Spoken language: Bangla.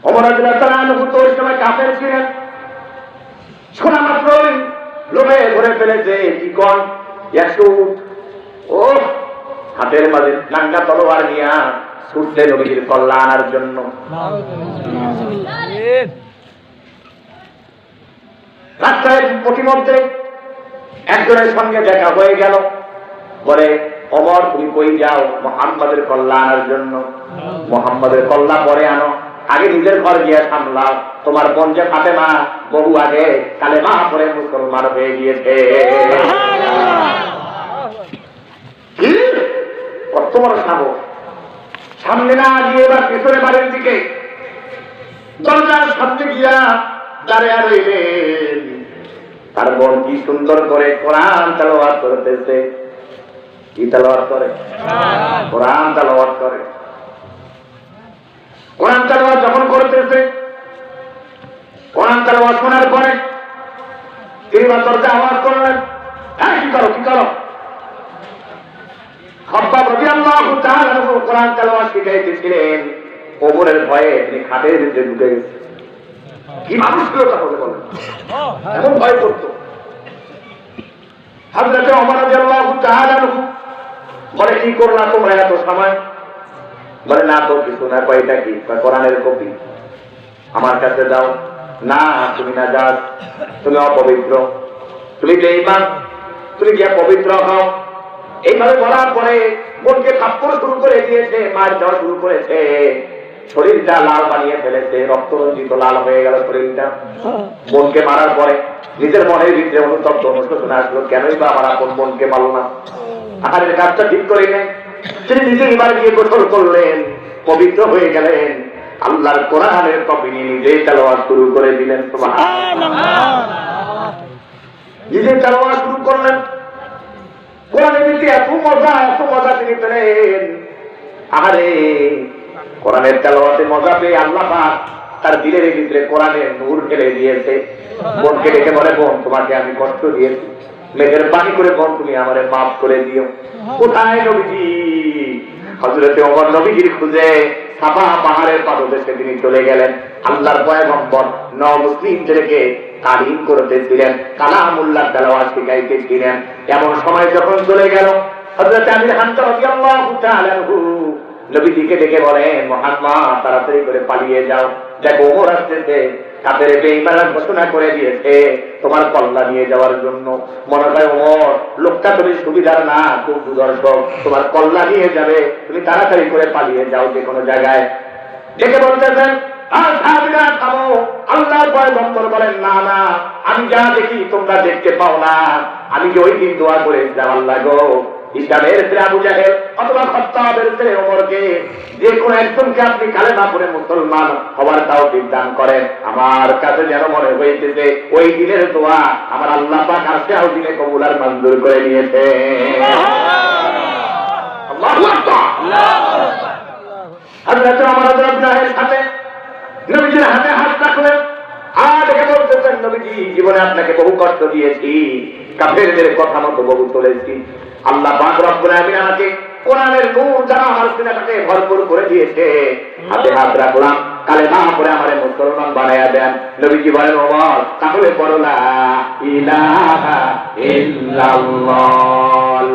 ওমর রাদিয়াল্লাহু তাআলা আনহু তো ওই সময় কাফের ছিলেন, শোনা মাত্রই লোভে ধরে ফেলেছে। কি কোন 100 উট, ও হাতের মাঝে নাঙ্গা তলোয়ার নিয়ে ছুটতে নবীর কল্যাণ আনার জন্য। রাস্তায় প্রতিমধ্যে একজনের সঙ্গে দেখা হয়ে গেল, বলে ওমর তুমি কই যাও? মুহাম্মাদের কল্যাণ আনার জন্য। মুহাম্মাদের কল্যাণ পরে আনো, আগে নিজের ঘর গিয়ে সামলাও। তোমার বোন যে ফাতেমা বহু আগে কালেমা পড়ে মুসলমান হয়ে গিয়েছে। কত বড় সাহস! সামনে না গিয়ে এবার পেছনে বাড়ির দিকে দরজার সামনে গিয়া দাঁড়িয়ে রইলেন। তার বোন কি সুন্দর করে কোরআন তেলাওয়াত করতেছে। কি তেলাওয়াত করে? কোরআন তেলাওয়াত করে। কোরআন তেলাওয়াত যখন করতেছে, কোরআন তেলাওয়াত শোনার পরে তিনি দরজা আওয়াজ করলেন, হ্যাঁ কি করো, কি করো? খাব্বাব রাদিয়াল্লাহু তাআলা কোরআন তেলাওয়াত শিখাইতেছিলেন। ওমরের ভয়ে তিনি খাটের ভিতরে ঢুকে গেছে। কি মানুষ ছিল তাহলে বলেন, এমন ভয় করতো। হযরত ওমর রাদিয়াল্লাহু তাআলা বলে, কি করলা তোমরা এত সময়? বলে, না তো কিছু না। কয়টা কি? কোরআনের কপি আমার কাছে দাও। না তুমি না যাও, তুমি অপবিত্র, তুমি বেঈমান, তুমি গিয়া পবিত্র হও। এইভাবে বলার পরে বোনকে থাপ্পড় শুরু করে দিয়েছে, মার দেওয়া শুরু করেছে। শরীরটা লাল বানিয়ে ফেলেছে, রক্তরঞ্জিত লাল হয়ে গেল শরীরটা। বোনকে মারার পরে নিজের মনের ভিতরে অনুতপ্ত অনুশোচনা আসলো, কেনই বা আমার আপন বোনকে মারল না। আহারের কাজটা ঠিক করে নেন। তিনি নিজে এবার গিয়ে গোসল করলেন, পবিত্র হয়ে গেলেন। আল্লাহর কোরআনের কপি নিয়ে নিজেই তেলাওয়াত শুরু করে দিলেন। সুবহানাল্লাহ। নিজে তেলাওয়াত শুরু করলেন। কোরআনের ভিতরে এত মজা তিনি পেলেন। আহারে, কোরআনের তেলাওয়াতে মজা পেয়ে আল্লাহ পাক তার দিলের ভিতরে কোরআনের নূর ঢেলে দিয়েছে। বোনকে ডেকে বলে, বোন তোমাকে আমি কষ্ট দিয়েছি, মেঘের পানি করে বোন তুমি আমারে মাফ করে দিও। কোথায় নবীজি? হযরতে ওমর নবীজির খুঁজে সাফা পাহাড়ের পাদদেশে তিনি চলে গেলেন। আল্লাহর পয়গম্বর মুসলিমদেরকে তালিম করতেছিলেন, কালামুল্লাহ তেলাওয়াত শিখাইতেছিলেন। এমন সময় যখন চলে গেল, হযরত আমির হামজা রাদিয়াল্লাহু তাআলা নবীজিকে ডেকে বলেন, মুহাম্মদ তাড়াতাড়ি করে পালিয়ে যাও, দেখো ওমর আসতেছে, কাফের বেঈমান ঘোষণা করে দিয়েছে তোমার কল্লা নিয়ে যাওয়ার জন্য। মনে হয় ওমর লোকটা তুমি সুবিধার না, খুব দুর্দর্শক, তোমার কল্লা নিয়ে যাবে, তুমি তাড়াতাড়ি করে পালিয়ে যাও যে কোনো জায়গায়। ডেকে বলতেছেন, আর সাহাবীরা থামো। আল্লাহর পয়গম্বর বলেন, না না, আমি যা দেখি তোমরা দেখতে পাও না। আমি কি ওই দিন দোয়া করেছিলাম, আল্লাহ গো ইসলামের ছেলে আবু জাহেল অথবা খাত্তাবের ছেলে ওমরকে যে কোন একজনকে আপনি কালেমা পড়ে মুসলমান হওয়ার তাওফিক দান করেন। আমার কাছে যেন মনে হয়েছে ওই দিনের দোয়া আমার আল্লাহ পাক আজকে ওই দিনে কবুল আর মঞ্জুর করে নিয়েছে। আল্লাহু আকবার। হযরত ওমর রাদিয়াল্লাহু আনহুর সাথে নবীজির হাতে হাত রাখলেন আর দেখে বলতেছেন, নবীজি জীবনে আপনাকে বহু কষ্ট দিয়েছি, কাফেরদের কথা মতো বহু চলেছি। আল্লাহ পাক রব্বুল আলামিন আমাকে কোরআনের নূর দ্বারা আমার সিনাটাকে ভরপুর করে দিয়েছে। হাতে হাত রাখলাম, কালেমা পড়ে আমারে মুসলমান বানায়া দেন। নবীজি বলেন, ওমর তাহলে পড়ো লা ইলাহা ইল্লাল্লাহ।